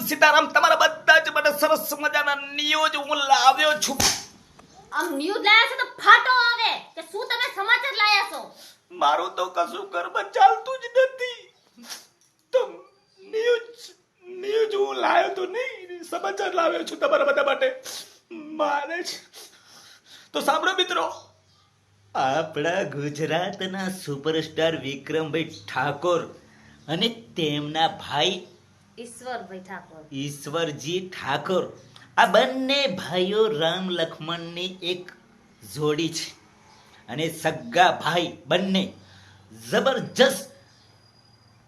સીતારામ તમારા બધા જ મને સરસ મજાના ન્યૂઝ હું લાવ્યો છું. આમ ન્યૂઝ લાયા છો તો ફાટો આવે કે શું તમે સમાચાર લાયા છો? મારું તો કશું ઘરમાં ચાલતું જ નથી. તો ન્યૂઝ હું લાવ્યો તો નહીં, સમાચાર લાવ્યો છું તમારા બધા માટે. મારે જ તો સાંભળો મિત્રો, આપણા ગુજરાતના સુપરસ્ટાર વિક્રમભાઈ ઠાકોર અને તેમના ભાઈ ઈશ્વરભાઈ ઠાકોર, ઈશ્વરજી ઠાકોર, આ બંને ભાઈઓ રામ લક્ષ્મણની એક જોડી છે અને સગા ભાઈ બંને જબરજસ્ત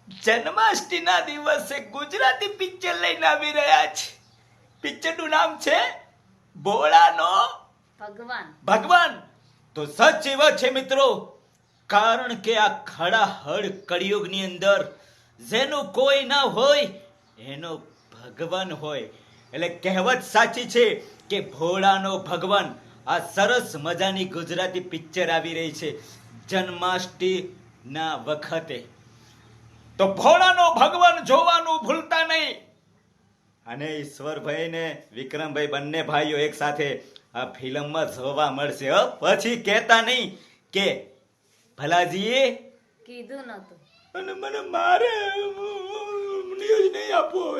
જન્માષ્ટમીના દિવસે ગુજરાતી પિક્ચર લઈને આવી રહ્યા છે. પિક્ચરનું નામ છે ભોળાનો ભગવાન. તો સચ એવો છે મિત્રો, કારણ કે આ ખડાહડ કળિયુગની અંદર જેનું કોઈ ના હોય એનો ભગવાન હોય. એટલે કહેવત સાચી છે કે ભોળાનો ભગવાન. આ સરસ મજાની ગુજરાતી પિક્ચર આવી રહી છે જન્માષ્ટમીના વખતે. તો ભોળાનો ભગવાન જોવાનું ભૂલતા નહીં. અને ઈશ્વરભાઈ ને વિક્રમભાઈ બંને ભાઈઓ એક સાથે આ ફિલ્મમાં જોવા મળશે. પછી કહેતા નહીં કે ભલાજીએ કીધું નતું અને મને મારે ન્યૂઝ નહીં આપવું હવે.